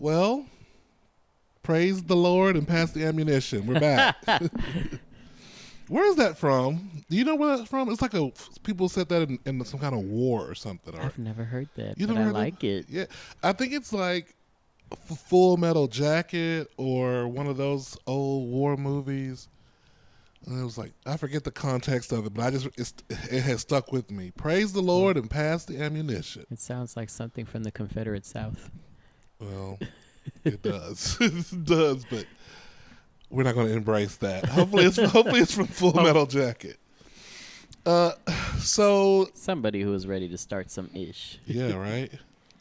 Well, praise the Lord and pass the ammunition. We're back. Where is that from? Do you know where that's from? It's like people said that in some kind of war or something. I've never heard that, you but I like it. Yeah, I think it's like Full Metal Jacket or one of those old war movies. And it was like, I forget the context of it, but it has stuck with me. Praise the Lord and pass the ammunition. It sounds like something from the Confederate South. Well, it does. It does, but we're not going to embrace that. Hopefully it's from Full Metal Jacket. So somebody who is ready to start some ish. Yeah, right.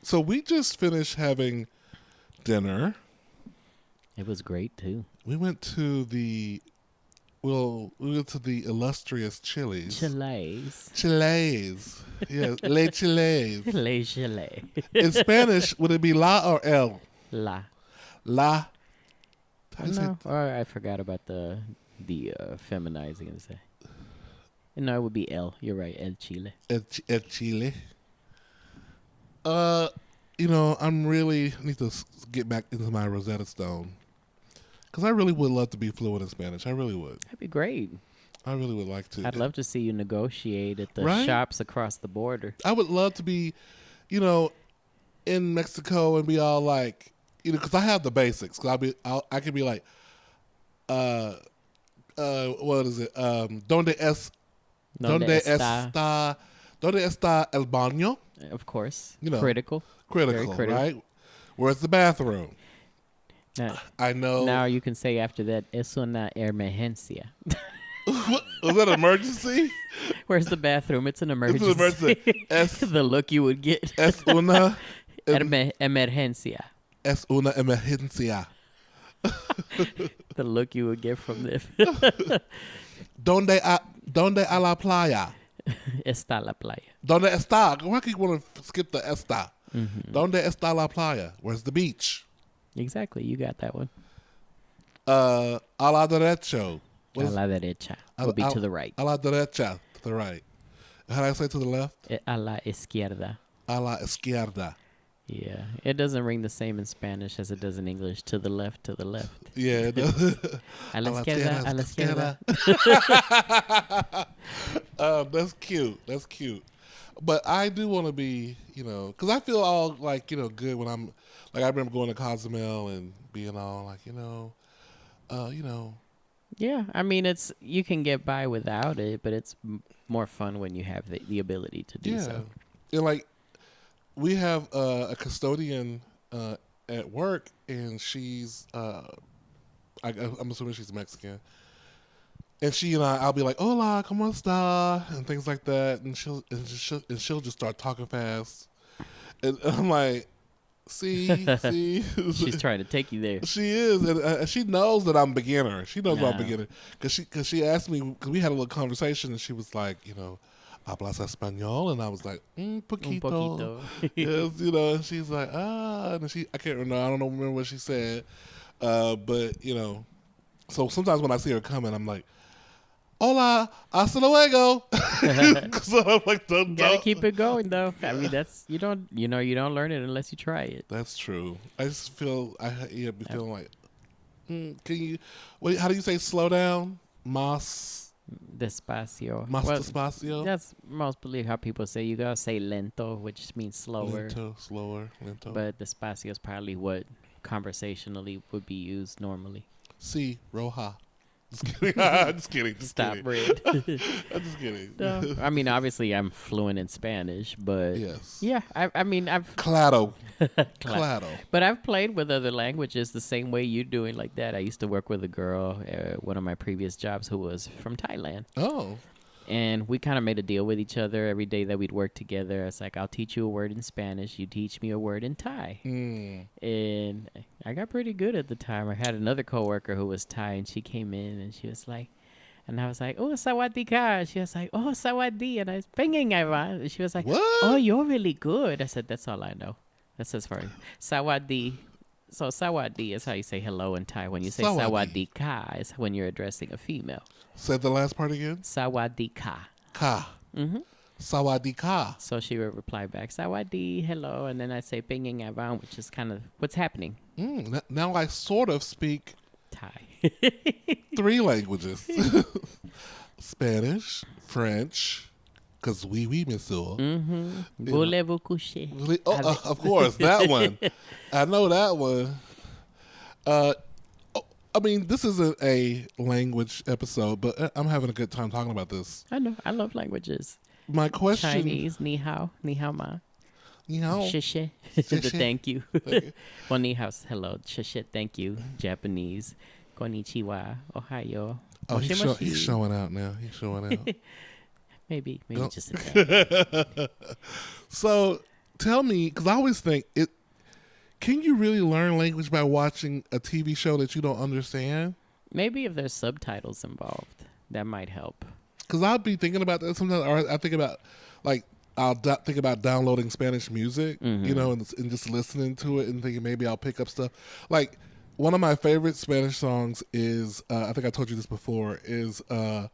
So we just finished having dinner. It was great too. We went to the illustrious Chili's. Chiles. Yeah, Le Chiles. Le Chile. In Spanish, would it be la or el? La. La. No, or I forgot about the feminizing and say. No, it would be El. You're right, El Chile. El Chile. I'm really need to get back into my Rosetta Stone because I really would love to be fluent in Spanish. I really would. That'd be great. I really would like to. I'd love to see you negotiate at the shops across the border. I would love to be, in Mexico and be all like, because I have the basics. Cause I could be like, what is it? ¿Dónde está el baño? Of course. Critical, critical, right? Where's the bathroom? I know. Now you can say after that, es una emergencia. What? Was that an emergency? Where's the bathroom? It's an emergency. It's an emergency. The look you would get. Es una emergencia. Es una emergencia. The look you would get from this. ¿Dónde a la playa? Está la playa. ¿Dónde está? Why do you want to skip the está? Mm-hmm. ¿Dónde está la playa? Where's the beach? Exactly. You got that one. A la derecho. A la derecha will be to the right. A la derecha, to the right. How do I say to the left? A la izquierda. A la izquierda. Yeah. It doesn't ring the same in Spanish as it does in English. To the left, to the left. Yeah, it does. A la izquierda, a la izquierda. That's cute. That's cute. But I do want to be, because I feel all like, good when I'm, like I remember going to Cozumel and being all like, Yeah, I mean, you can get by without it, but it's more fun when you have the ability to do so. And like, we have a custodian at work, and she's, I'm assuming she's Mexican. And she and I'll be like, "Hola, cómo está?" and things like that, and she'll just start talking fast, and I'm like, See. She's trying to take you there. She is, and she knows that I'm a beginner. She knows I'm a beginner because she asked me, because we had a little conversation, and she was like, ¿hablas español? And I was like, poquito. Yes, and she's like, and I can't remember. I don't remember what she said, but so sometimes when I see her coming, I'm like, hola, hasta luego. So I'm like, don't. Gotta keep it going though. I mean, that's you don't learn it unless you try it. That's true. I just feel be feeling like, can you? How do you say slow down? Más despacio. Despacio. That's mostly how people say. You gotta say lento, which means slower. Lento. But despacio is probably what conversationally would be used normally. Sí, roja. Just kidding. Stop, Red. I'm just kidding. No, I mean, obviously, I'm fluent in Spanish, but yes. Yeah, I mean, I've claro. But I've played with other languages the same way you're doing like that. I used to work with a girl, one of my previous jobs, who was from Thailand. Oh. And we kind of made a deal with each other every day that we'd work together. It's like, I'll teach you a word in Spanish. You teach me a word in Thai. And I got pretty good at the time. I had another coworker who was Thai, and she came in, and she was like, and I was like, oh, sawadee ka. She was like, oh, sawadee. And I was binging. And she was like, what? Oh, you're really good. I said, that's all I know. That's as far as sawadee. So sawadee is how you say hello in Thai. When you say sawadee ka, is when you're addressing a female. Say the last part again. Sawadee ka. Ka. Mm-hmm. Sawadika. So she would reply back, Sawadi, hello. And then I'd say Pinging Avan, which is kind of what's happening. Now I sort of speak Thai. 3 languages. Spanish, French, because oui, monsieur. Voulez-vous coucher? Of course, that one. I know that one. I mean, this isn't a language episode, but I'm having a good time talking about this. I know. I love languages. My question... Chinese, ni hao ma. Ni hao. Shishe. The thank you. Well, ni hao's hello. Shishe, thank you. Japanese. Konnichiwa. Ohio. Oh, he's showing out now. He's showing out. Maybe just a tad. So, tell me, because I always think, can you really learn language by watching a TV show that you don't understand? Maybe if there's subtitles involved, that might help. Because I'll be thinking about that sometimes, or I think about, like, I'll think about downloading Spanish music, you know, and just listening to it and thinking maybe I'll pick up stuff. Like, one of my favorite Spanish songs is, I think I told you this before, is La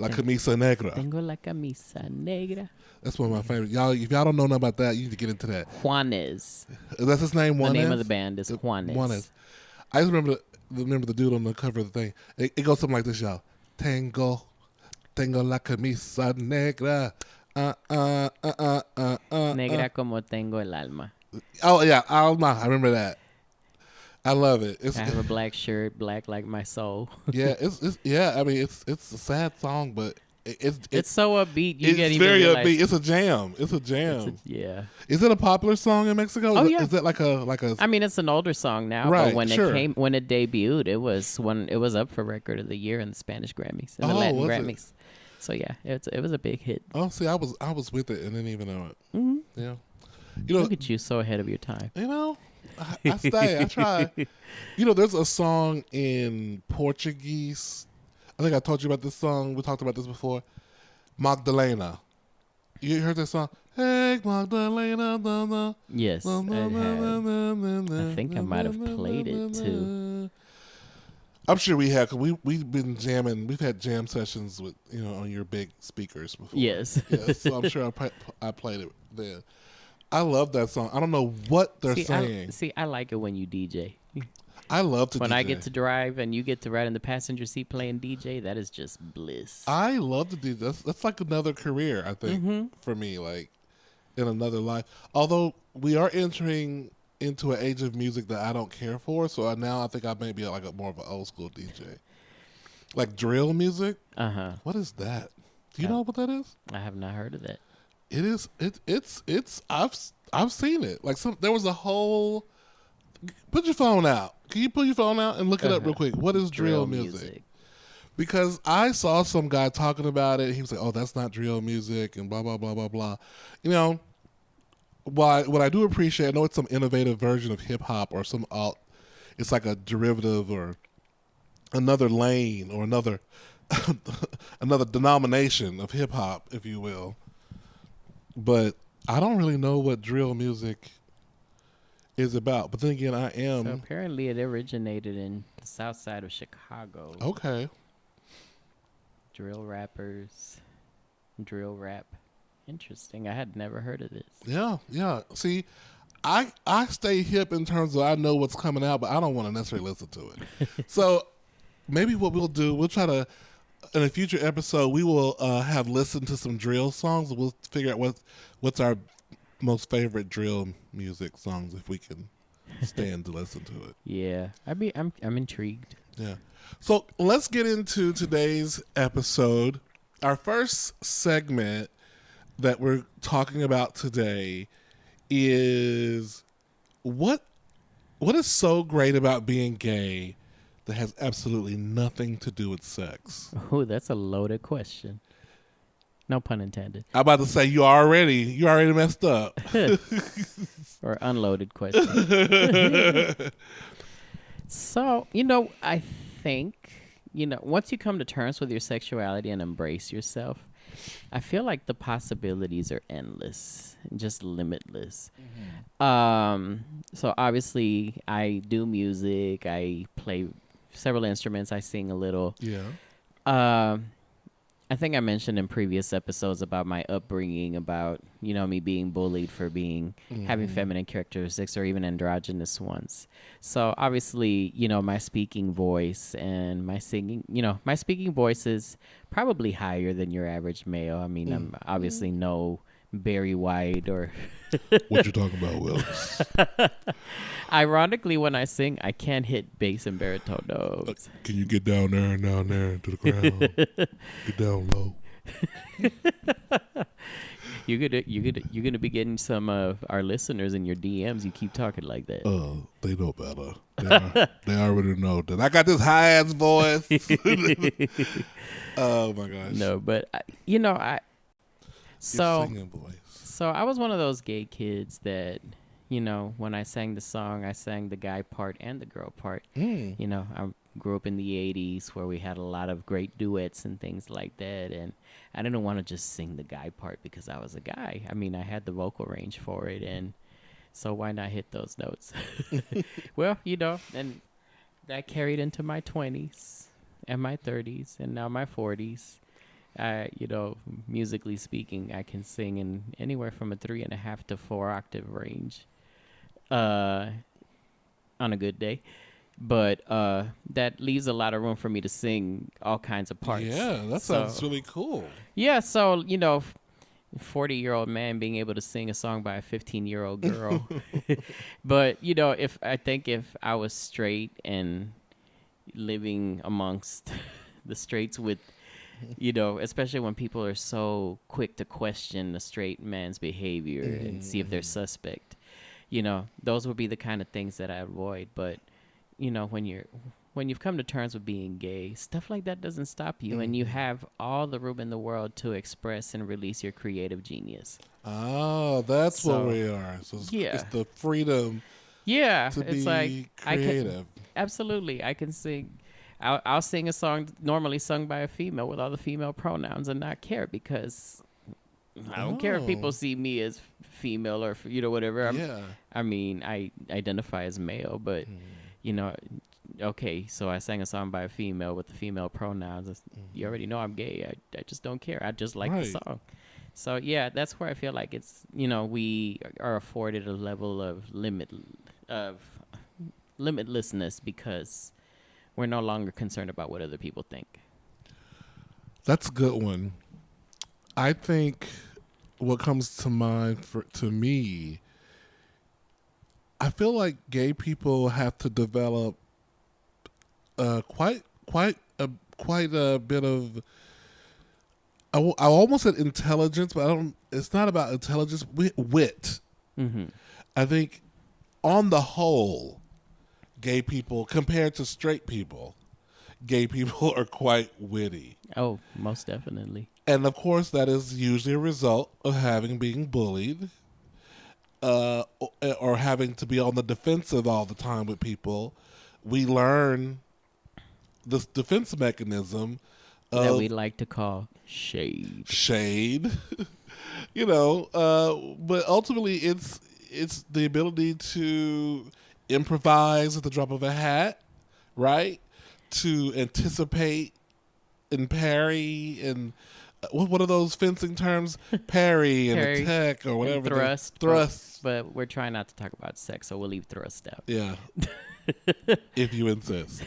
Camisa Negra. Tengo la camisa negra. That's one of my favorites. Y'all, if y'all don't know nothing about that, you need to get into that. Juanes. That's his name, Juanes? The name of the band is Juanes. Juanes. I just remember the dude on the cover of the thing. It goes something like this, y'all. Tengo la camisa negra. Negra como tengo el alma. Oh, yeah, alma. I remember that. I love it. I have a black shirt, black like my soul. Yeah, I mean, it's a sad song, but it's so upbeat. It's very upbeat. It's a jam. Yeah. Is it a popular song in Mexico? Oh, yeah. Is it like a? I mean, it's an older song now, right, but when it debuted, it was up for Record of the Year in the Spanish Grammys and the Latin Grammys. So yeah, it was a big hit. Oh, see, I was with it and didn't even know it. Mm-hmm. Yeah. Look at you, so ahead of your time. You know. I stay. I try. You know, there's a song in Portuguese. I think I told you about this song. We talked about this before. Magdalena. You heard that song? Hey, Magdalena. Da, da, yes, da, da, I have. da, I think I might have played it too. I'm sure we have, because we've been jamming. We've had jam sessions with, on your big speakers before. Yes. So I'm sure I played it then. I love that song. I don't know what they're saying. I like it when you DJ. I love to when DJ. I get to drive and you get to ride in the passenger seat playing DJ, that is just bliss. I love to do this. That's like another career, I think, for me, like in another life. Although we are entering into an age of music that I don't care for, so now I think I may be like more of an old school DJ. Like drill music? Uh-huh. What is that? Do you know what that is? I have not heard of that. It is. It's. I've seen it. Like there was a whole. Put your phone out. Can you put your phone out and look it up real quick? What is drill music? Because I saw some guy talking about it. He was like, "Oh, that's not drill music," and blah blah blah blah blah. What I do appreciate, I know it's some innovative version of hip hop or some alt. It's like a derivative or another lane or another another denomination of hip hop, if you will. But I don't really know what drill music is about. But then again, I am. So apparently it originated in the south side of Chicago. Okay. Drill rappers, drill rap. Interesting. I had never heard of this. Yeah. See, I stay hip in terms of I know what's coming out, but I don't want to necessarily listen to it. So maybe what we'll do, we'll try to, in a future episode, we will have listened to some drill songs. We'll figure out what's our most favorite drill music songs if we can stand to listen to it. Yeah, I'm intrigued. Yeah. So let's get into today's episode. Our first segment that we're talking about today is what is so great about being gay that has absolutely nothing to do with sex? Oh, that's a loaded question. No pun intended. I'm about to say you already messed up. Or unloaded question. So, I think, once you come to terms with your sexuality and embrace yourself, I feel like the possibilities are endless, just limitless. So obviously I do music, I play several instruments, I sing a little. Yeah. I think I mentioned in previous episodes about my upbringing, about, me being bullied for having feminine characteristics or even androgynous ones. So obviously, my speaking voice and my singing, my speaking voice is probably higher than your average male. I mean, I'm obviously no Barry White or what you talking about, Willis? Ironically, when I sing, I can't hit bass and baritone notes. Can you get down there to the ground? Get down low. You're gonna be getting some of our listeners in your DMs. You keep talking like that. They know better. They already know that I got this high ass voice. Oh my gosh. No, but Your singing voice. So I was one of those gay kids that, when I sang the song, I sang the guy part and the girl part. I grew up in the 80s where we had a lot of great duets and things like that. And I didn't want to just sing the guy part because I was a guy. I mean, I had the vocal range for it. And so why not hit those notes? Well, and that carried into my 20s and my 30s and now my 40s. Musically speaking, I can sing in anywhere from a 3.5 to 4 octave range, on a good day. But that leaves a lot of room for me to sing all kinds of parts. Yeah, that sounds really cool. Yeah, so 40-year-old man being able to sing a song by a 15-year-old girl. But if I was straight and living amongst the straights with, especially when people are so quick to question the straight man's behavior and see if they're suspect, those would be the kind of things that I avoid. But when you've come to terms with being gay, stuff like that doesn't stop you, and you have all the room in the world to express and release your creative genius. Oh, that's what we are. So it's the freedom. Yeah, to it's be like creative. Absolutely, I can sing. I'll sing a song normally sung by a female with all the female pronouns and not care, because I don't care if people see me as female or whatever. I mean, I identify as male, but okay, so I sang a song by a female with the female pronouns. You already know I'm gay. I just don't care. I just like the song. So yeah, that's where I feel like it's we are afforded a level of limitlessness because we're no longer concerned about what other people think. That's a good one. I think what comes to mind to me, I feel like gay people have to develop quite a bit of. I almost said intelligence, but I don't. It's not about intelligence. Wit. Mm-hmm. I think, on the whole, gay people compared to straight people, gay people are quite witty. Oh, most definitely. And of course, that is usually a result of being bullied, or having to be on the defensive all the time with people. We learn this defense mechanism that we like to call shade. But ultimately, it's the ability to improvise at the drop of a hat, right? To anticipate and parry and what are those fencing terms? Parry and attack or whatever. Thrust. But we're trying not to talk about sex, so we'll leave thrust out. Yeah. If you insist.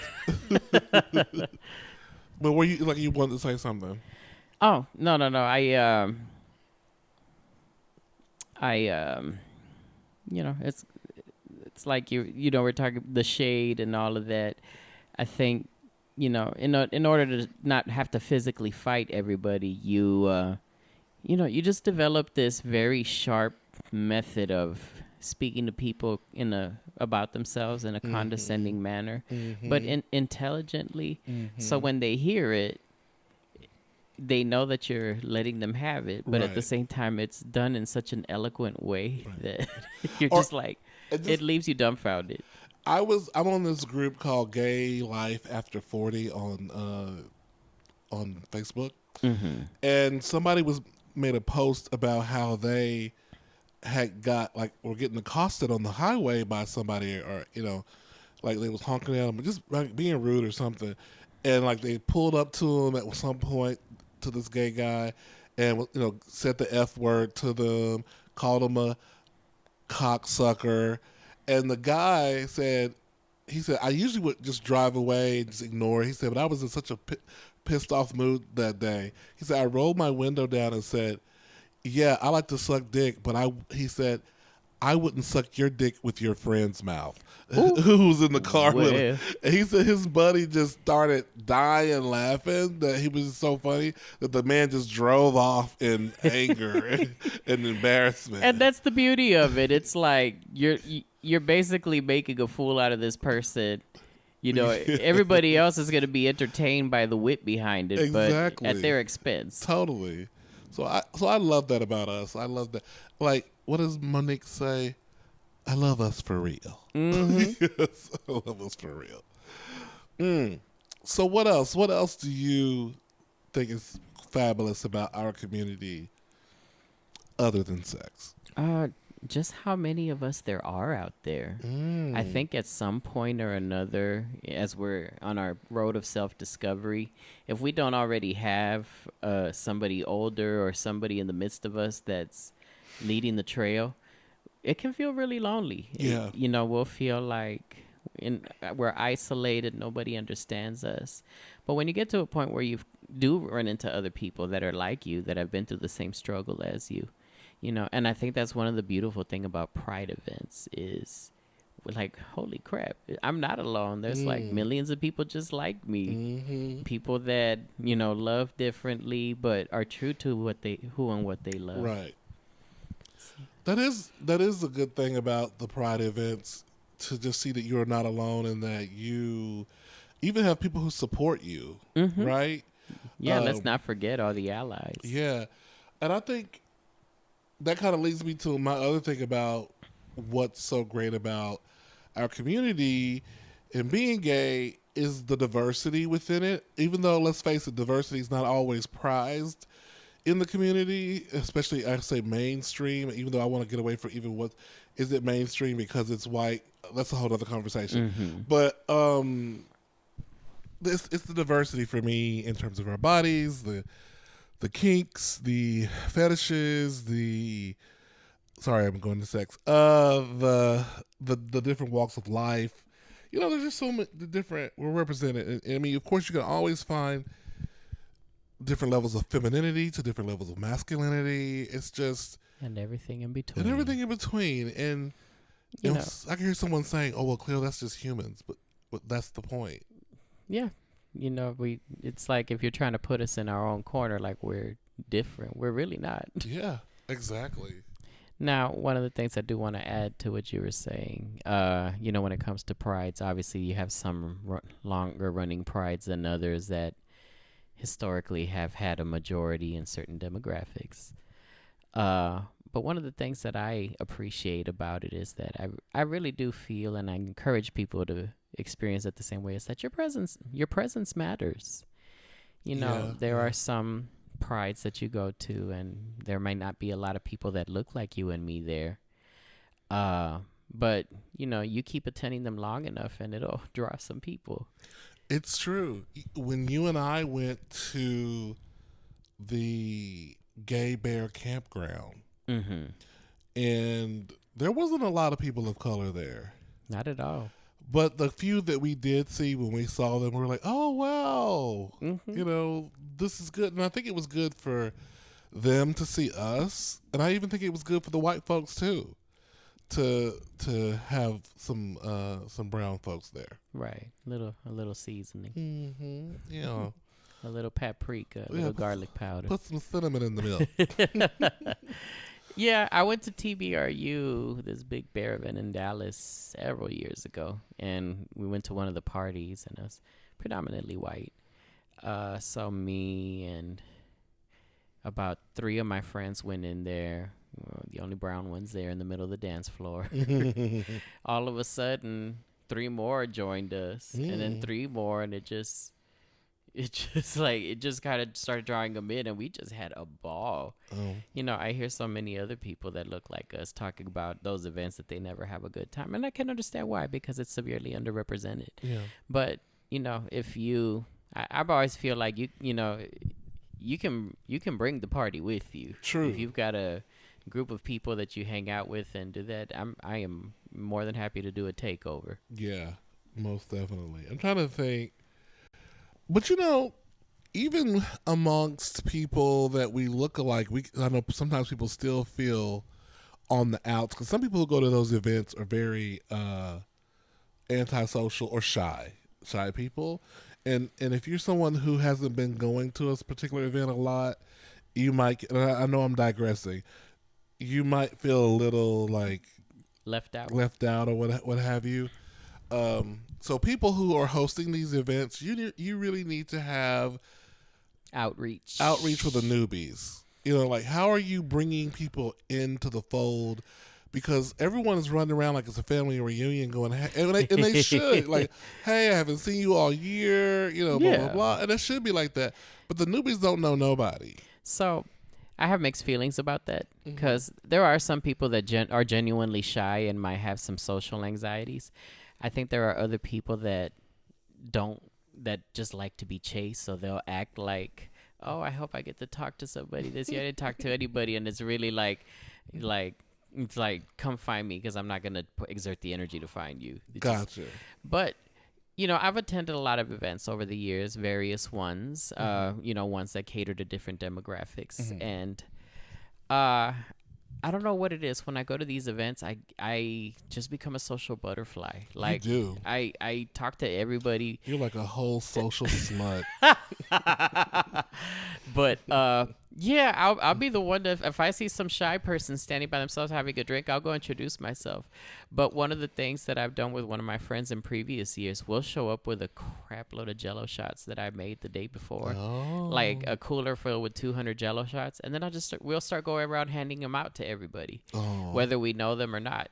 But were you wanted to say something? Oh, no. It's like we're talking the shade and all of that. I think, in order to not have to physically fight everybody, you just develop this very sharp method of speaking to people about themselves in a condescending manner, but intelligently. So when they hear it, they know that you're letting them have it, but at the same time, it's done in such an eloquent way that you're just like, it leaves you dumbfounded. I'm on this group called Gay Life After 40 on Facebook, and somebody made a post about how they had were getting accosted on the highway by somebody, or like they was honking at them, just like being rude or something, and like they pulled up to them at some point. to this gay guy, and said the F word to them, called him a cocksucker, and the guy said, he said, I usually would just drive away and just ignore it. He said, but I was in such a pissed off mood that day. He said, I rolled my window down and said, yeah, I like to suck dick, but he said, I wouldn't suck your dick with your friend's mouth. Who was in the car with him. And he said his buddy just started dying laughing, that he was so funny that the man just drove off in anger and embarrassment. And that's the beauty of it. It's like you're basically making a fool out of this person. Everybody else is going to be entertained by the wit behind it, exactly. But at their expense. Totally. So I love that about us. I love that. Like, what does Monique say? I love us for real. Mm-hmm. Yes, I love us for real. So what else? What else do you think is fabulous about our community other than sex? Just how many of us there are out there. I think at some point or another, as we're on our road of self-discovery, if we don't already have somebody older or somebody in the midst of us that's leading the trail, it can feel really lonely. Yeah. We'll feel like we're isolated. Nobody understands us. But when you get to a point where you do run into other people that are like you, that have been through the same struggle as you, and I think that's one of the beautiful thing about Pride events is, like, holy crap, I'm not alone. There's like millions of people just like me. Mm-hmm. People that, love differently, but are true to what they love. Right. That is a good thing about the Pride events, to just see that you're not alone and that you even have people who support you, right? Yeah, let's not forget all the allies. Yeah. And I think that kind of leads me to my other thing about what's so great about our community and being gay is the diversity within it. Even though, let's face it, diversity is not always prized in the community, especially, I say, mainstream, even though I want to get away from even what is it mainstream because it's white. That's a whole other conversation. But it's the diversity for me in terms of our bodies, the kinks, the fetishes, sorry, I'm going to sex, the different walks of life. There's just so many different, we're represented. And I mean, of course, you can always find different levels of femininity to different levels of masculinity. It's just... And everything in between. And, I can hear someone saying, oh, well, Cleo, that's just humans. But that's the point. Yeah. It's like if you're trying to put us in our own corner, like we're different. We're really not. Yeah, exactly. Now, one of the things I do want to add to what you were saying, when it comes to prides, obviously you have some longer running prides than others that historically have had a majority in certain demographics. But one of the things that I appreciate about it is that I really do feel, and I encourage people to experience it the same way, is that your presence matters. There are some prides that you go to and there might not be a lot of people that look like you and me there. But, you keep attending them long enough and it'll draw some people. It's true. When you and I went to the Gay Bear Campground, and there wasn't a lot of people of color there. Not at all. But the few that we did see, when we saw them, we were like, oh, wow. This is good. And I think it was good for them to see us. And I even think it was good for the white folks, too, to have some brown folks there. Right. A little seasoning. Mm-hmm. A little paprika, a little garlic powder. Put some cinnamon in the milk. Yeah, I went to TBRU, this big bear event in Dallas several years ago, and we went to one of the parties, and it was predominantly white. So me and about 3 of my friends went in there, the only brown ones there in the middle of the dance floor. All of a sudden, 3 more joined us, and then 3 more, and it just kind of started drawing them in, and we just had a ball. I hear so many other people that look like us talking about those events that they never have a good time, and I can understand why, because it's severely underrepresented. Yeah. But if you, I've always feel like you you can bring the party with you. True. If you've got a group of people that you hang out with and do that, I am more than happy to do a takeover. Yeah, most definitely. I'm trying to think, but even amongst people that we look alike, I know sometimes people still feel on the outs, because some people who go to those events are very antisocial or shy people, and if you're someone who hasn't been going to a particular event a lot, you might. And I know I'm digressing. You might feel a little like left out, or what have you. So people who are hosting these events, you really need to have outreach for the newbies. Like, how are you bringing people into the fold? Because everyone is running around like it's a family reunion going, and they should. Like, hey, I haven't seen you all year, blah, blah, blah. And it should be like that. But the newbies don't know nobody. So I have mixed feelings about that, because there are some people that are genuinely shy and might have some social anxieties. I think there are other people that just like to be chased, so they'll act like, oh, I hope I get to talk to somebody this year. I didn't talk to anybody, and it's really like it's like, come find me, because I'm not going to exert the energy to find you. Gotcha. But I've attended a lot of events over the years, various ones, ones that cater to different demographics. And I don't know what it is. When I go to these events, I just become a social butterfly. Like, you do. I talk to everybody. You're like a whole social slut. But yeah, I'll be the one that if I see some shy person standing by themselves having a drink, I'll go introduce myself. But one of the things that I've done with one of my friends in previous years, we'll show up with a crap load of Jello shots that I made the day before, like a cooler filled with 200 Jello shots, and then we'll start going around handing them out to everybody, whether we know them or not.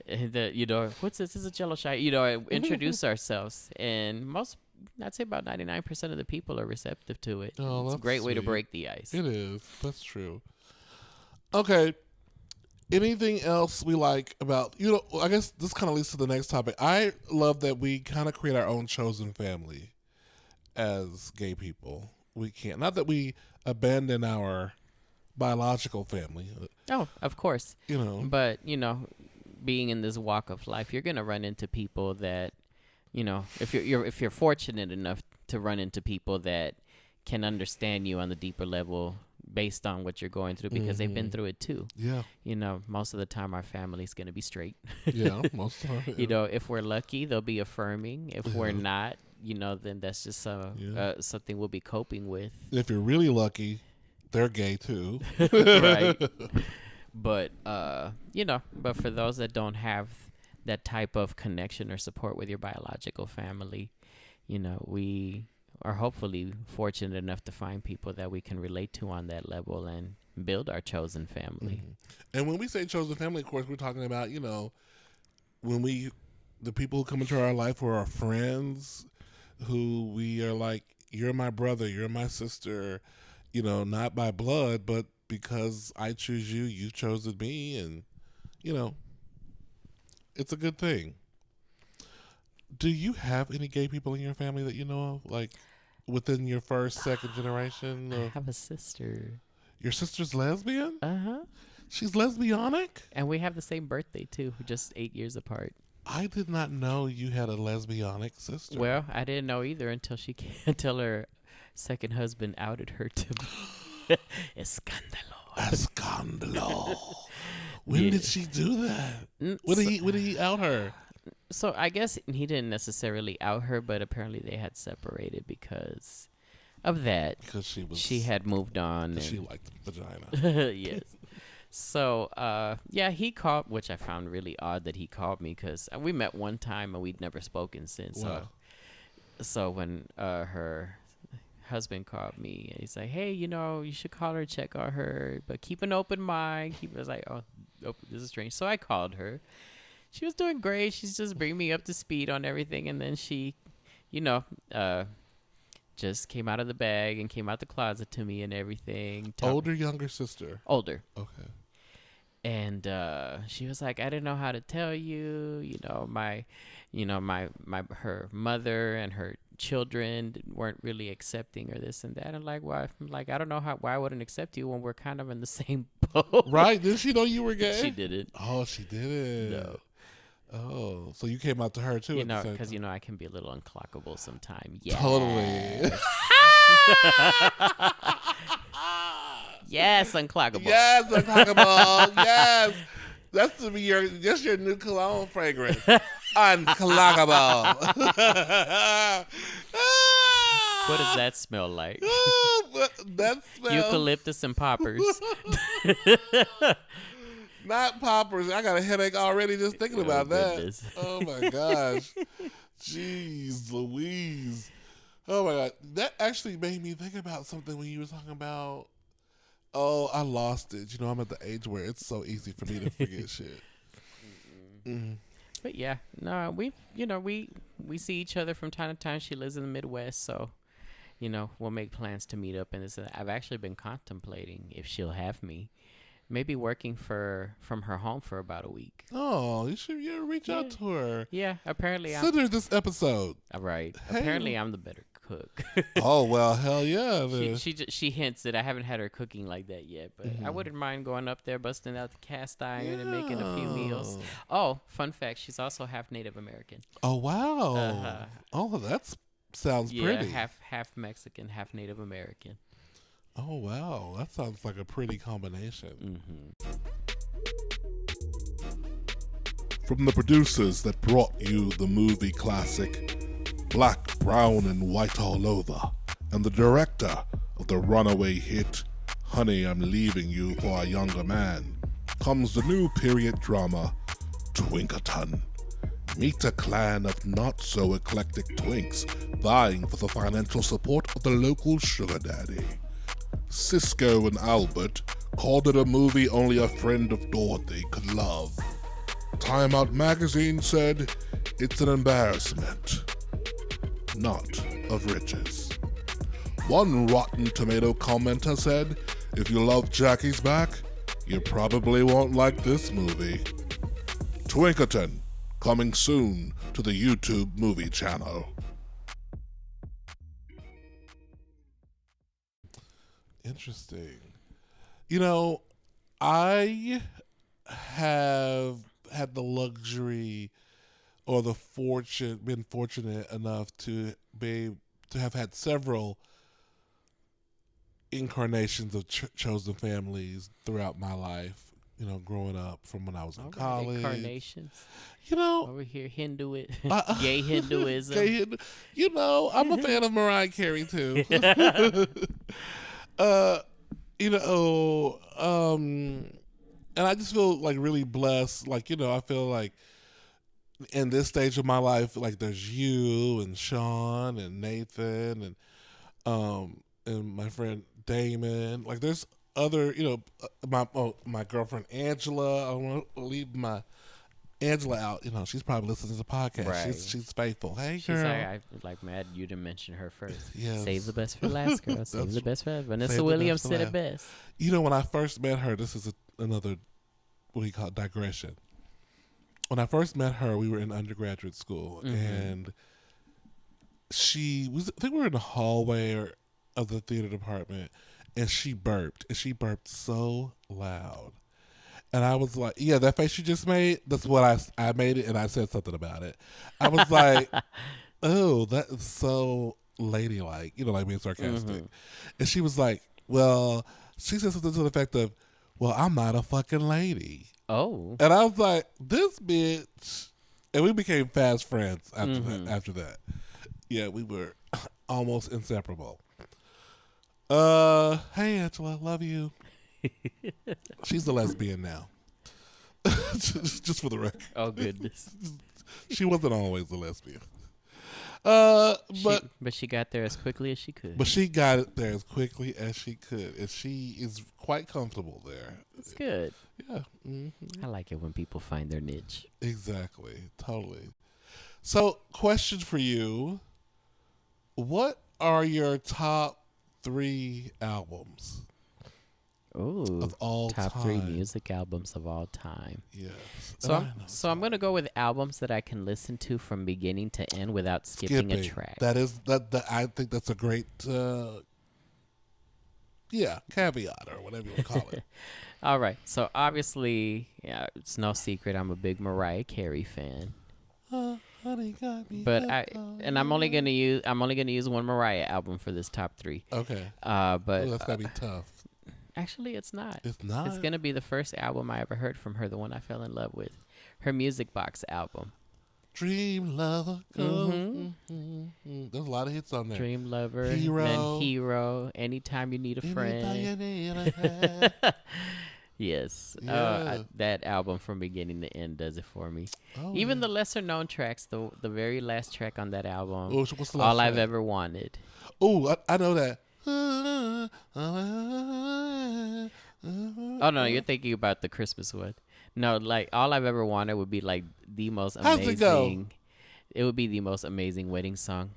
What's this? This is a Jello shot. Introduce ourselves, and I'd say about 99% of the people are receptive to it. It's a great way to break the ice. It is. That's true. Okay. Anything else we like about, I guess this kind of leads to the next topic. I love that we kind of create our own chosen family as gay people. We can't. Not that we abandon our biological family. Oh, of course. But, being in this walk of life, you're going to run into people that, if you're fortunate enough to run into people that can understand you on the deeper level based on what you're going through, because they've been through it too. Yeah. Most of the time our family's going to be straight. Yeah, most of the time. Yeah. If we're lucky, they'll be affirming. If we're not, then that's just something we'll be coping with. If you're really lucky, they're gay too. Right. But, but for those that don't have that type of connection or support with your biological family, we are hopefully fortunate enough to find people that we can relate to on that level and build our chosen family. And when we say chosen family, of course, we're talking about, the people who come into our life who are our friends, who we are like, you're my brother, you're my sister, not by blood, but because I choose you, you've chosen me, and, it's a good thing. Do you have any gay people in your family that you know of, like within your first, second generation? I have a sister. Your sister's lesbian? Uh-huh. She's lesbianic? And we have the same birthday, too, just 8 years apart. I did not know you had a lesbianic sister. Well, I didn't know either until her second husband outed her to me. Escándalo. Escándalo. When did she do that? When did he out her? So I guess he didn't necessarily out her, but apparently they had separated because of that. Because she had moved on. And she liked the vagina. Yes. So, he called, which I found really odd that he called me, because we met one time and we'd never spoken since. Wow. So when her husband called me, and he's like, hey, you should call her, check on her, but keep an open mind. He was like, oh, this is strange. So I called her. She was doing great. She's just bringing me up to speed on everything. And then she, just came out of the bag and came out the closet to me and everything. Older, younger sister? Older. Okay. And she was like, I didn't know how to tell you, her mother and her children weren't really accepting or this and that. And like, why? I'm like, I don't know why I wouldn't accept you when we're kind of in the same boat. Right? Did she know you were gay? She didn't. Oh, she didn't. No. Oh, so you came out to her too? Because I can be a little unclockable sometimes. Yes. Totally. Yes, unclockable. Yes, unclockable. Yes. That's your new cologne fragrance. Unclockable. What does that smell like? That smells eucalyptus and poppers. Not poppers. I got a headache already just thinking about goodness. that. Oh my gosh. Jeez Louise. Oh my God. That actually made me think about something when you were talking about, I lost it. I'm at the age where it's so easy for me to forget shit. Mm-hmm. But yeah, no, we see each other from time to time. She lives in the Midwest, so we'll make plans to meet up. And I've actually been contemplating if she'll have me, maybe working from her home for about a week. Oh, you should reach out to her. Yeah, apparently. Send her this episode. Right. Hey. Apparently, I'm the better cook. Oh well, hell yeah. She hints that I haven't had her cooking like that yet, but I wouldn't mind going up there, busting out the cast iron and making a few meals. Oh, fun fact: she's also half Native American. Oh wow! Oh, that sounds pretty. half Mexican, half Native American. Oh wow, that sounds like a pretty combination. From the producers that brought you the movie classic Black, Brown, and White All Over, and the director of the runaway hit Honey, I'm Leaving You for a Younger Man, comes the new period drama Twinkerton. Meet a clan of not-so-eclectic twinks vying for the financial support of the local sugar daddy. Cisco and Albert called it a movie only a friend of Dorothy could love. Time Out magazine said it's an embarrassment, not of riches. One Rotten Tomato commenter said, if you love Jackie's Back, you probably won't like this movie. Twinkerton, coming soon to the YouTube movie channel. Interesting. I have had the luxury or been fortunate enough to have had several incarnations of chosen families throughout my life. Growing up from when I was in college. Incarnations. Over here, gay Hinduism. I'm a fan of Mariah Carey too. And I just feel like really blessed. I feel like in this stage of my life, like there's you and Sean and Nathan and my friend Damon. Like there's other, my girlfriend Angela. I don't want to leave my Angela out. She's probably listening to the podcast. Right. She's faithful. Hey, she's girl. like mad you didn't mention her first. Yes. Save the best for last, girl. Save the best for last. Vanessa Williams said it best. When I first met her, this is another, what do you call it, digression. When I first met her, we were in undergraduate school, and I think we were in the hallway of the theater department, and she burped so loud. And I was like, yeah, that face you just made, that's what I made it, and I said something about it. I was like, oh, that is so ladylike, like being sarcastic. And she was like, well, she said something to the effect of, well, I'm not a fucking lady. Oh. And I was like, this bitch. And we became fast friends after that. Yeah, we were almost inseparable. Hey, Angela, love you. She's a lesbian now. just for the record. Oh, goodness. She wasn't always a lesbian. But she got there as quickly as she could. But she got it there as quickly as she could, and she is quite comfortable there. It's good. Yeah. I like it when people find their niche. Exactly. Totally. So, question for you. What are your top 3 albums? Ooh, of all top time. 3 music albums of all time. Yes. So I'm gonna go with albums that I can listen to from beginning to end without skipping a track. That I think that's a great caveat or whatever you want to call it. All right. So obviously, it's no secret I'm a big Mariah Carey fan. Honey got me. But I'm only gonna use one Mariah album for this top 3. Okay. But that's gotta be tough. Actually, it's not. It's not. It's gonna be the first album I ever heard from her, the one I fell in love with, her Music Box album. Dream Lover. There's a lot of hits on there. Dream Lover, Hero. then Hero, Anytime You Need a Friend. Yes, that album from beginning to end does it for me. Even the lesser known tracks, the very last track on that album, what's the last All track? I've Ever Wanted. Oh, I know that. Oh no, you're thinking about the Christmas one. No, like All I've Ever Wanted would be like the most amazing. How's it go? It would be the most amazing wedding song.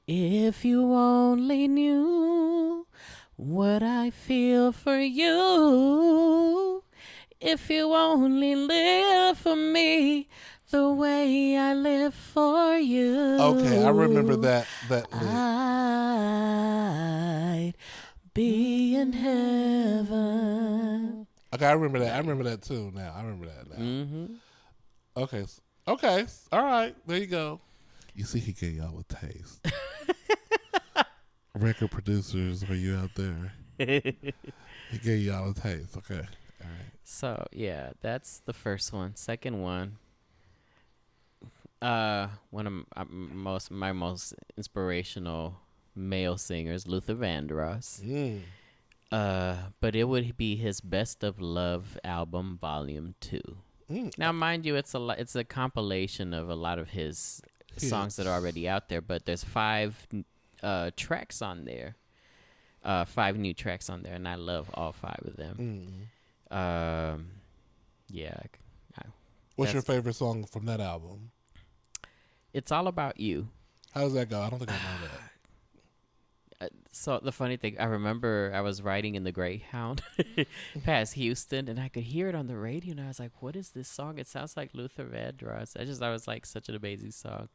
If you only knew what I feel for you, if you only live for me the way I live for you. Okay, I remember that I'd be in heaven. Okay, I remember that. I remember that too. Now I remember that now. Mm-hmm. Okay, all right. There you go. You see, he gave y'all a taste. Record producers, are you out there? He gave y'all a taste. Okay, all right. So yeah, that's the first one. Second one. One of my most inspirational male singers, Luther Vandross. But it would be his Best of Love album, Volume 2. Now, mind you, it's a compilation of a lot of his songs that are already out there. But there's 5 tracks on there, 5 new tracks on there, and I love all 5 of them. Yeah. What's your favorite song from that album? It's All About You. How does that go? I don't think I know that. So the funny thing, I remember I was riding in the Greyhound past Houston, and I could hear it on the radio, and I was like, "What is this song? It sounds like Luther Vandross." I thought it was like such an amazing song.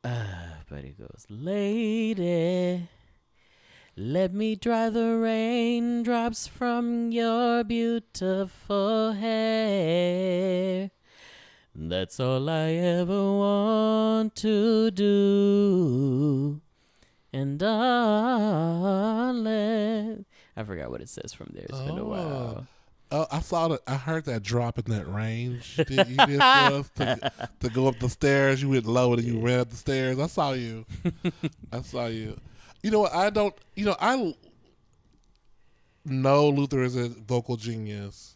But it goes, "Lady, let me dry the raindrops from your beautiful hair. That's all I ever want to do. And darling," I forgot what it says from there. It's been a while. Oh, I saw that. I heard that drop in that range. You did for us to go up the stairs. You went low and you ran up the stairs. I saw you. You know what? I don't. You know, I know Luther is a vocal genius,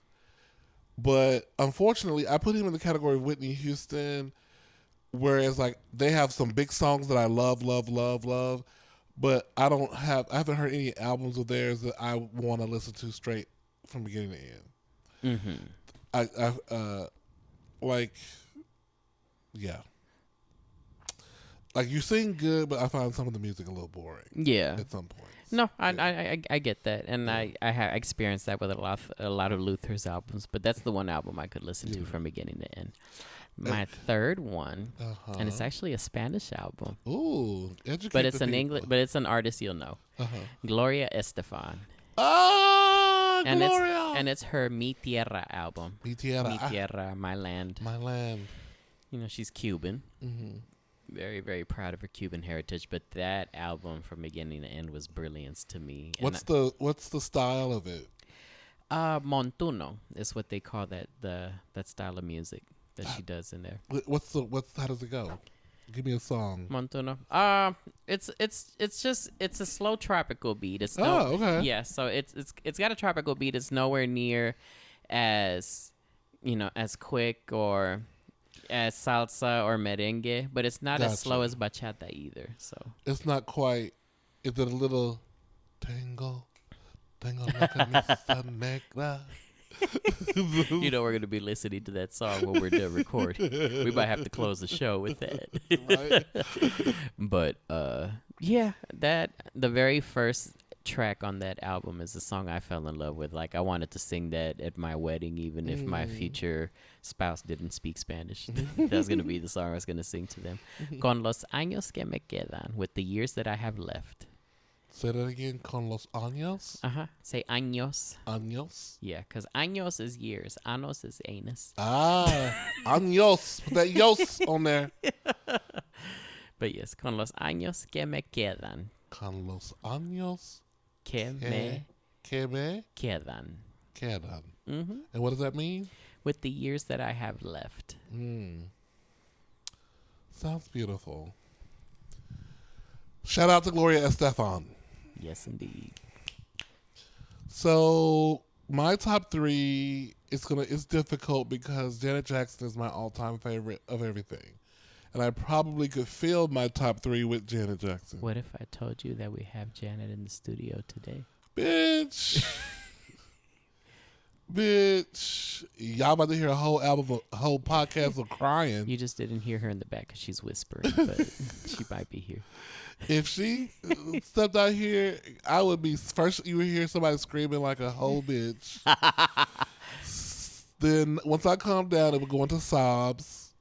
but unfortunately, I put him in the category of Whitney Houston. Whereas, like, they have some big songs that I love, but I haven't heard any albums of theirs that I want to listen to straight from beginning to end. Like, you sing good, but I find some of the music a little boring. Yeah. At some point. No, I get that, and I have experienced that with a lot of Luther's albums, but that's the one album I could listen to from beginning to end. My third one, and it's actually a Spanish album. Ooh, educate but it's the an people. English, but it's an artist you'll know, Gloria Estefan. Oh, And Gloria! it's her Mi Tierra album. Mi Tierra, My Land. My Land. You know, she's Cuban. Very, very proud of her Cuban heritage, but that album from beginning to end was brilliance to me. What's the style of it? Montuno is what they call that style of music that she does in there. How does it go? Give me a song. Montuno. It's a slow tropical beat. It's okay. Yeah, so it's got a tropical beat. It's nowhere near as as quick or as salsa or merengue, but it's not as slow as bachata either. So it's not quite. Is it a little tango? Tango la camisa negra. You know we're going to be listening to that song when we're done recording. We might have to close the show with that. Right. But yeah, the very first track on that album is the song I fell in love with. Like, I wanted to sing that at my wedding, even if my future spouse didn't speak Spanish. That's going to be the song I was going to sing to them. Con los años que me quedan, with the years that I have left. Say that again. Con los años. Say años. Años. Yeah, because años is years. Anos is anus. Años. Put that yos on there. But yes, con los años que me quedan. Con los años que me quedan. And what does that mean? With the years that I have left. Sounds beautiful. Shout out to Gloria Estefan. Yes, indeed. So my top 3 it's difficult because Janet Jackson is my all-time favorite of everything. And I probably could fill my top 3 with Janet Jackson. What if I told you that we have Janet in the studio today? Bitch. Bitch. Y'all about to hear a whole podcast of crying. You just didn't hear her in the back because she's whispering, but she might be here. If she stepped out here, I would be first. You would hear somebody screaming like a whole bitch. Then once I calm down, it would go into sobs.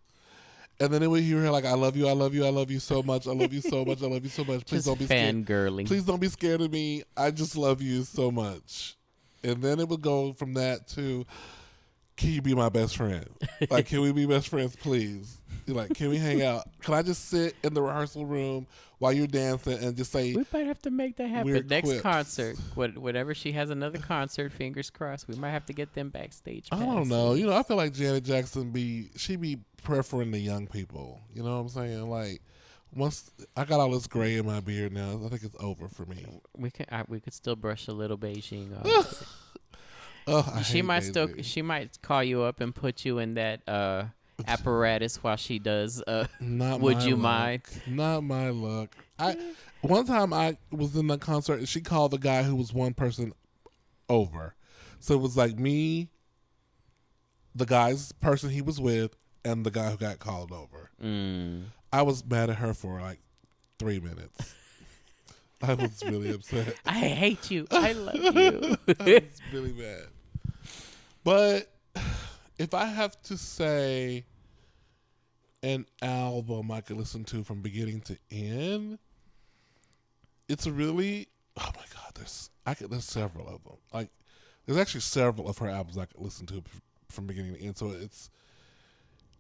And then it would hear her like, I love you, I love you, I love you so much, I love you so much, I love you so much. Please don't be scared. Fangirling. Please don't be scared of me. I just love you so much. And then it would go from that to, can you be my best friend? Like, can we be best friends, please? Like, can we hang out? Can I just sit in the rehearsal room while you're dancing and just say, we might have to make that happen. Next quips. Concert, whatever she has another concert, fingers crossed, we might have to get them backstage passes. I don't know. You know, I feel like Janet Jackson she be preferring the young people. You know what I'm saying? Like, once I got all this gray in my beard now, I think it's over for me. We could still brush a little Beijing off. She might call you up and put you in that apparatus while she does. Would you mind? Not my luck. One time I was in the concert and she called the guy who was one person over, so it was like me, the guy's person he was with, and the guy who got called over. I was mad at her for like 3 minutes. I was really upset. I hate you. I love you. I was really mad. But if I have to say an album I could listen to from beginning to end, it's really, oh my God, there's several of them. Like, there's actually several of her albums I could listen to from beginning to end. So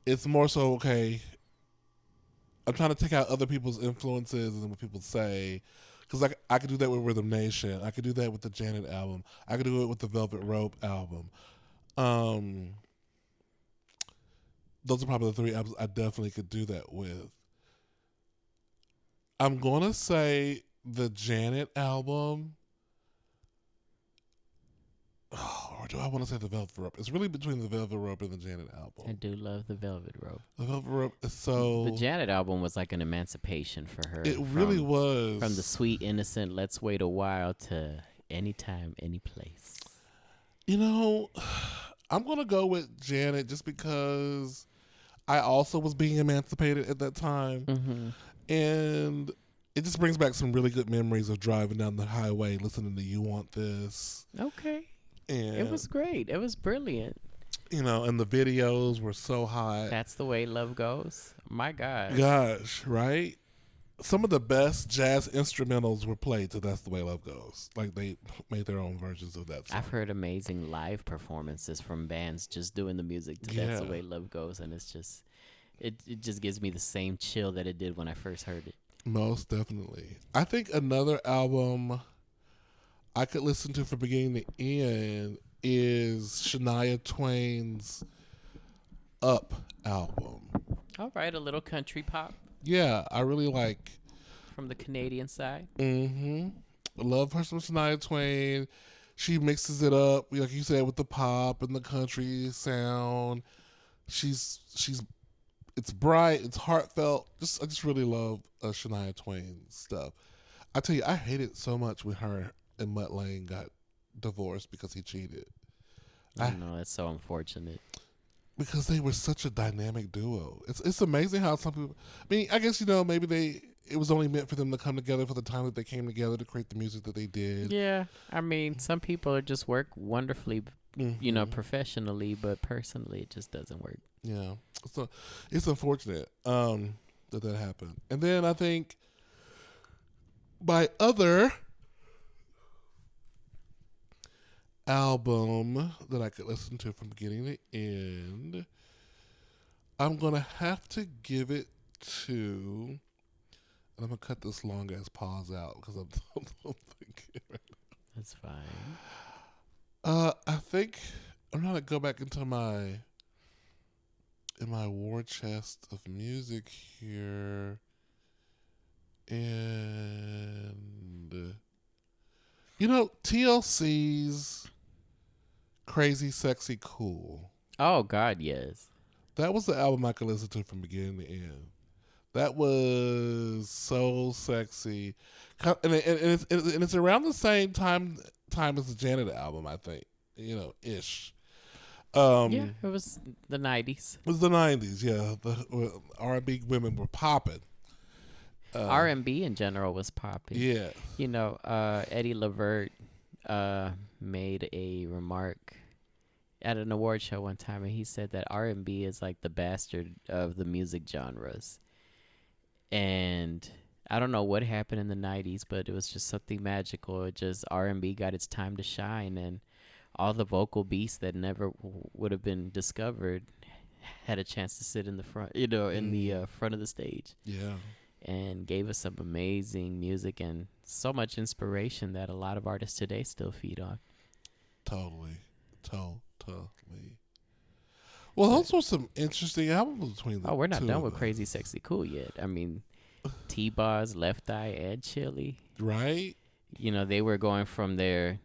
it's more so, okay, I'm trying to take out other people's influences and what people say. Because I could do that with Rhythm Nation. I could do that with the Janet album. I could do it with the Velvet Rope album. Those are probably the 3 albums I definitely could do that with. I'm going to say the Janet album. Or do I want to say the Velvet Rope? It's really between the Velvet Rope and the Janet album. I do love the Velvet Rope. The Velvet Rope is so... The Janet album was like an emancipation for her. It really was. From the sweet, innocent, let's wait a while to anytime, any place. You know, I'm going to go with Janet just because I also was being emancipated at that time. Mm-hmm. And it just brings back some really good memories of driving down the highway, listening to You Want This. Okay. And it was great. It was brilliant. You know, and the videos were so hot. That's the way love goes. My God. Gosh, right? Some of the best jazz instrumentals were played to That's the Way Love Goes. Like, they made their own versions of that song. I've heard amazing live performances from bands just doing the music to That's the Way Love Goes, and it's just, it just gives me the same chill that it did when I first heard it. Most definitely. I think another album I could listen to from beginning to end is Shania Twain's Up album. All right, a little country pop. Yeah, I really like. From the Canadian side. Mm-hmm. I love her some Shania Twain. She mixes it up, like you said, with the pop and the country sound. It's bright, it's heartfelt. I just really love Shania Twain stuff. I tell you, I hated so much when her and Mutt Lange got divorced because he cheated. I know, that's so unfortunate. Because they were such a dynamic duo. It's amazing how some people... I mean, I guess, maybe it was only meant for them to come together for the time that they came together to create the music that they did. Yeah, I mean, some people just work wonderfully, professionally, but personally, it just doesn't work. Yeah, so it's unfortunate that happened. And then I think my other album that I could listen to from beginning to end, I'm gonna have to give it to, and I'm gonna cut this long ass pause out because I'm thinking right now. That's fine. I think I'm gonna go back into my war chest of music here, and TLC's Crazy Sexy Cool. Oh God, yes. That was the album I could listen to from beginning to end. That was so sexy, and it's around the same time as the Janet album, I think. Ish. Yeah, it was the 90s. It was the 90s. Yeah, the R&B women were popping. R&B in general was popping. Yeah. Eddie Levert made a remark at an award show one time, and he said that R&B is like the bastard of the music genres. And I don't know what happened in the 90s, but it was just something magical. R&B got its time to shine, and all the vocal beasts that never would have been discovered had a chance to sit in the front, in the front of the stage. Yeah. And gave us some amazing music and so much inspiration that a lot of artists today still feed on. Totally. Well, those were some interesting albums between the two. Oh, we're not done with Crazy Sexy Cool yet. I mean, T-Boz, Left Eye, and Chili. Right? They were going from their,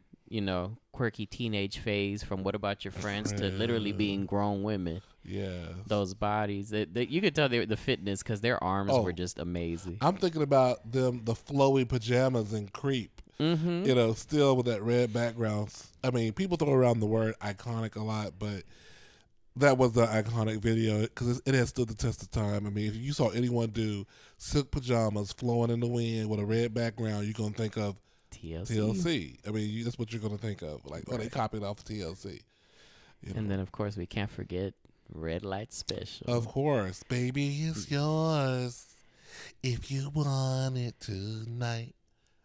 quirky teenage phase from What About Your Friends to literally being grown women. Yeah. Those bodies. You could tell the fitness because their arms were just amazing. I'm thinking about them, the flowy pajamas and Creep. Mm-hmm. Still with that red background. I mean, people throw around the word iconic a lot, but that was the iconic video because it has stood the test of time. I mean, if you saw anyone do silk pajamas flowing in the wind with a red background, you're going to think of TLC. I mean, that's what you're going to think of. Like, they copied off of TLC. And then, of course, we can't forget Red Light Special. Of course. Baby, it's yours. If you want it tonight,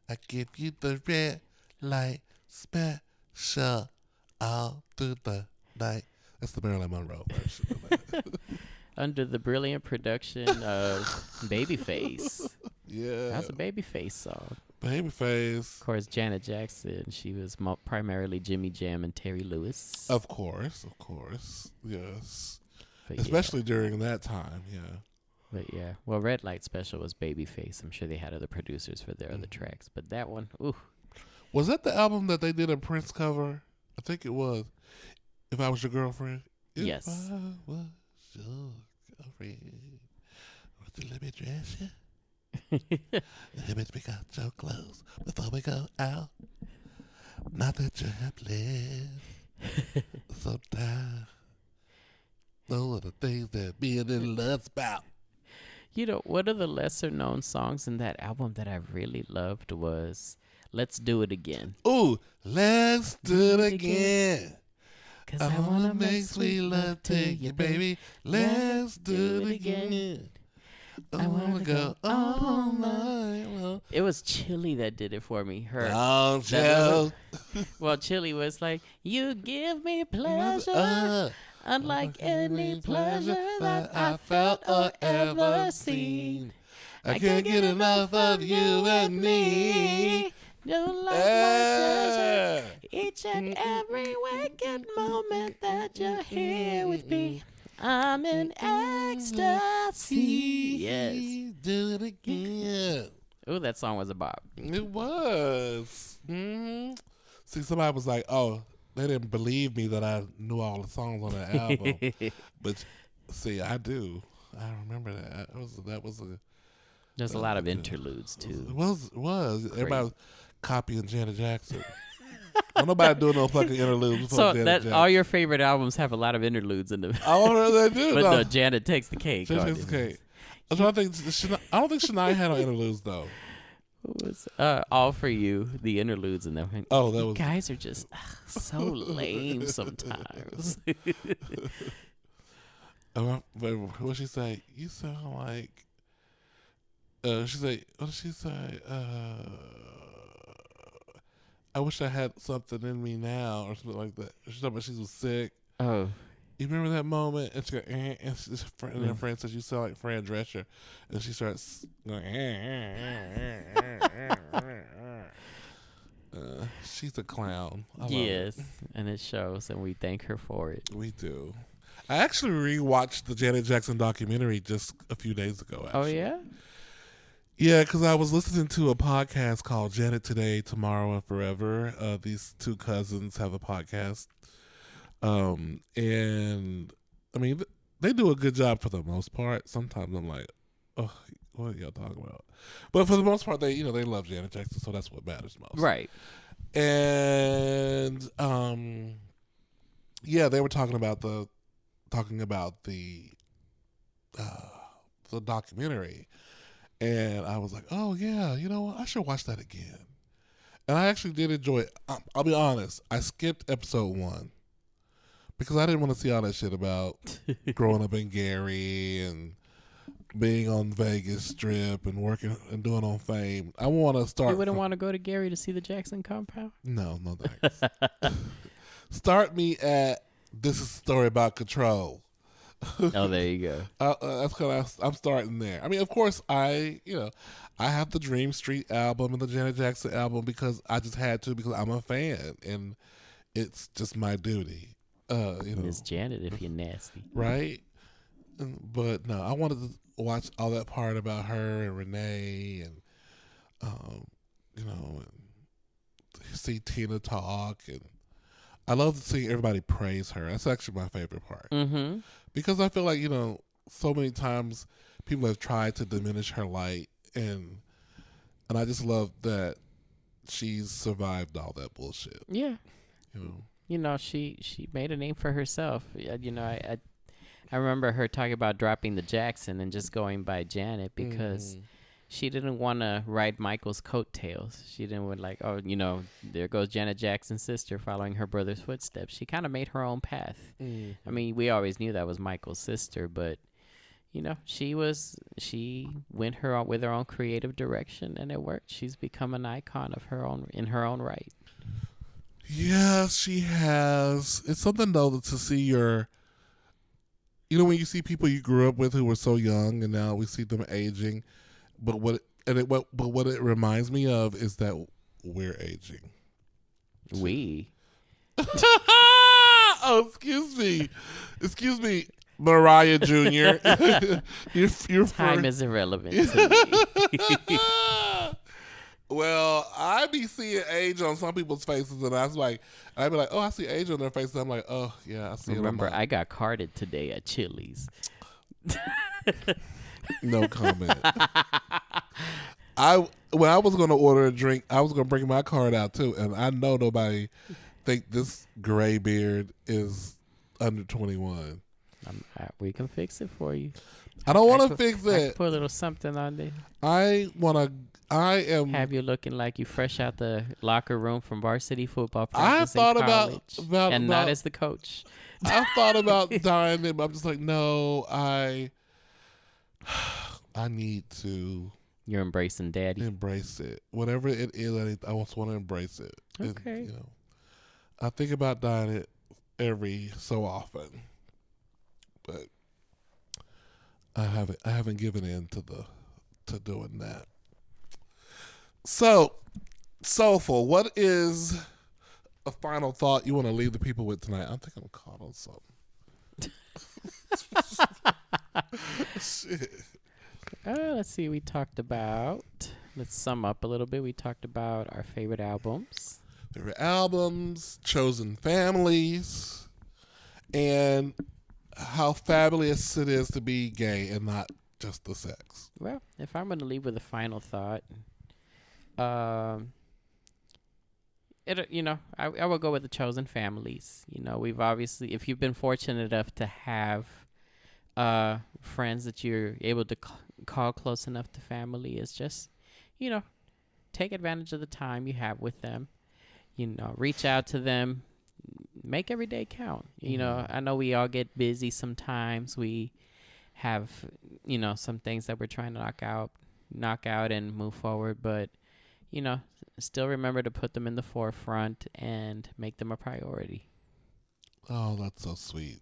I give you the red light special all through the night. That's the Marilyn Monroe version of that. Under the brilliant production of Babyface. Yeah. That's a Babyface song. Babyface. Of course, Janet Jackson. She was primarily Jimmy Jam and Terry Lewis. Of course. Yes. But especially during that time, yeah. But yeah. Well, Red Light Special was Babyface. I'm sure they had other producers for their other tracks. But that one, ooh. Was that the album that they did a Prince cover? I think it was. If I Was Your Girlfriend? Yes. If I was your girlfriend, would you let me dress you? Let me pick out your clothes before we go out. Not that you have left. So tired. Those are the things that being in love's about. One of the lesser known songs in that album that I really loved was Let's Do It Again. Ooh, let's do it again. 'Cause I wanna make sweet love to you, baby. Let's do it again. I wanna go all night long. It was Chili that did it for me. Don't you? Well, Chili was like, you give me pleasure, unlike any pleasure that I felt or ever seen. I can't get enough of you and me. Don't like my pleasure. Each and every waking moment that you're here with me, I'm in ecstasy. Yes. Do it again. Ooh, that song was a bop. It was. Mm-hmm. See, somebody was like, "Oh, they didn't believe me that I knew all the songs on the album." But see, I do. I remember that. There's a lot of interludes too. It was. Everybody was copying Janet Jackson. Don't nobody doing no fucking interludes. So all your favorite albums have a lot of interludes in them. Oh, they do. But no, Janet takes the cake. She takes the cake. I'm trying to think. I don't think Shania had no interludes though. What was All For You, the interludes in them. Oh, that was. Guys are just so lame sometimes. What she say? You sound like. She say. What did she say? I wish I had something in me now, or something like that. She talking about she was sick. Oh. You remember that moment? And she go, and her friend says, "You sound like Fran Drescher," and she starts going. She's a clown. Yes, and it shows, and we thank her for it. We do. I actually rewatched the Janet Jackson documentary just a few days ago. Actually. Oh yeah. Yeah, because I was listening to a podcast called Janet Today, Tomorrow, and Forever. These two cousins have a podcast. And I mean, they do a good job for the most part. Sometimes I'm like, oh, what are y'all talking about? But for the most part, they love Janet Jackson, so that's what matters most. Right. And yeah, they were talking about the documentary. And I was like, oh, yeah, you know what? I should watch that again. And I actually did enjoy it. I'll be honest. I skipped episode 1 because I didn't want to see all that shit about growing up in Gary and being on Vegas Strip and working and doing on Fame. I want to start. You wouldn't want to go to Gary to see the Jackson compound? No thanks. Start me at this is a story about control. Oh, there you go. That's because I'm starting there. I mean, of course, I have the Dream Street album and the Janet Jackson album because I just had to because I'm a fan and it's just my duty. Miss Janet, if you're nasty, right? But no, I wanted to watch all that part about her and Renee and and see Tina talk, and I love to see everybody praise her. That's actually my favorite part. Mm-hmm. Because I feel like, so many times people have tried to diminish her light, and I just love that she's survived all that bullshit. Yeah. She made a name for herself. I remember her talking about dropping the Jackson and just going by Janet because she didn't want to ride Michael's coattails. She didn't want there goes Janet Jackson's sister following her brother's footsteps. She kind of made her own path. I mean, we always knew that was Michael's sister, but she went with her own creative direction, and it worked. She's become an icon of her own in her own right. Yeah, she has. It's something though to see your. When you see people you grew up with who were so young, and now we see them aging. But what it reminds me of is that we're aging. We. Oh, excuse me, Mariah Jr. your time is irrelevant to me. Well, I be seeing age on some people's faces, and I'd be like, oh, I see age on their faces. I'm like, oh yeah, I see. Remember, I got carded today at Chili's. No comment. When I was going to order a drink, I was going to bring my card out too, and I know nobody think this gray beard is under 21. We can fix it for you. I don't want to fix it. I put a little something on there. I have you looking like you fresh out the locker room from varsity football I practice thought in college, about not as the coach. I thought about dying it, but I'm just like, no, I need to. You're embracing daddy. Embrace it. Whatever it is, I just want to embrace it. Okay. And, I think about dyeing it every so often, but I haven't given in to doing that. So, Soulful, what is a final thought you want to leave the people with tonight? I think I'm caught on something. Shit. Let's see. Let's sum up a little bit. We talked about our favorite albums. Chosen families, and how fabulous it is to be gay and not just the sex. Well, if I'm going to leave with a final thought, I will go with the chosen families. We've obviously, if you've been fortunate enough to have friends that you're able to call close enough to family is just, you know, take advantage of the time you have with them. You know, reach out to them. Make every day count. You know, I know we all get busy sometimes. We have, you know, some things that we're trying to knock out and move forward. But, you know, still remember to put them in the forefront and make them a priority. Oh, that's so sweet.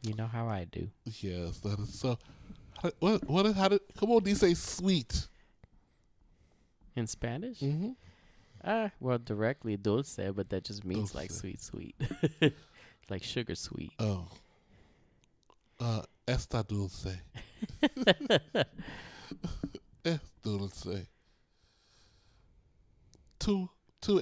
You know how I do. Yes, that is so. Come on, do you say sweet? In Spanish? Mm-hmm. Well, directly dulce, but that just means Dulce. like sweet. Like sugar sweet. Oh. Está dulce. Es dulce. Tú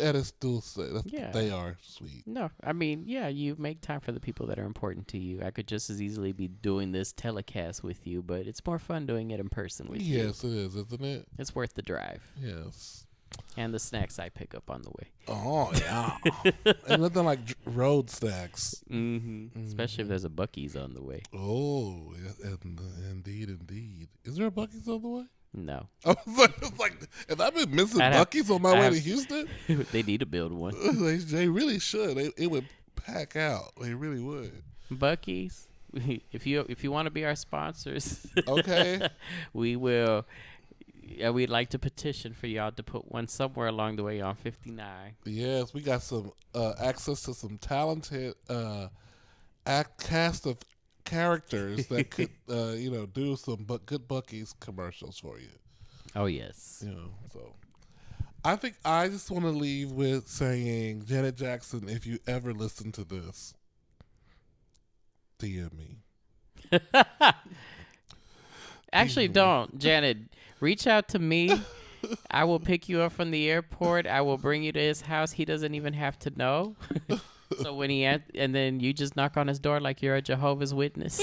eres dulce. They are sweet. No, I mean, yeah, you make time for the people that are important to you. I could just as easily be doing this telecast with you, but it's more fun doing it in person with you. Yes, it is, isn't it? It's worth the drive. Yes. And the snacks I pick up on the way. Oh, yeah. And nothing like road snacks. Especially if there's a Buc-ee's on the way. Oh, indeed. Is there a Buc-ee's on the way? No. I was like, have I been missing Buc-ee's on my way to Houston? They need to build one. They really should. It would pack out. They really would. Buc-ee's, if you want to be our sponsors, okay, we will. We'd like to petition for y'all to put one somewhere along the way on 59. Yes, we got some access to some talented cast of characters that could, do some good Buc-ee's commercials for you. Oh, yes. So I think I just want to leave with saying, Janet Jackson, if you ever listen to this, DM me. Actually, don't. Janet, reach out to me. I will pick you up from the airport. I will bring you to his house. He doesn't even have to know. So when and then you just knock on his door like you're a Jehovah's Witness,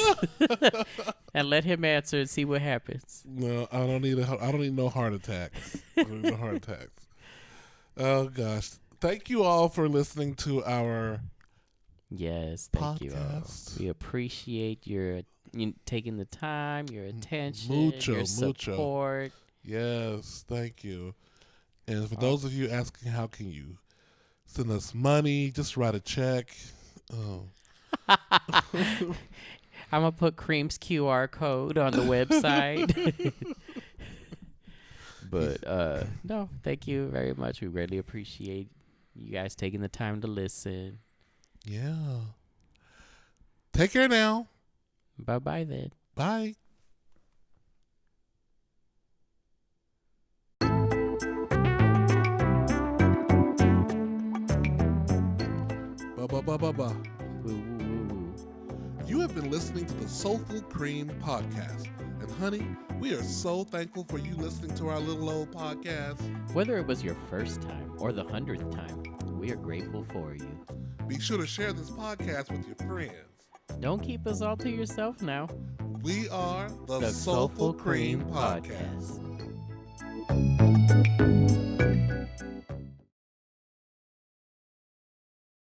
and let him answer and see what happens. No, I don't need no heart attacks. I don't need no heart attacks. Oh gosh! Thank you all for listening to our thank you all. We appreciate you taking the time, your attention, your support. Yes, thank you. And for those of you asking, how can you send us money? Just write a check. Oh. I'm going to put Cream's QR code on the website. But, no, thank you very much. We really appreciate you guys taking the time to listen. Yeah. Take care now. Bye-bye then. Bye. Ba-ba-ba-ba-ba. You have been listening to the Soulful Cream podcast. And honey, we are so thankful for you listening to our little old podcast. Whether it was your first time or the 100th time, we are grateful for you. Be sure to share this podcast with your friends. Don't keep us all to yourself now. We are the Soulful Cream podcast.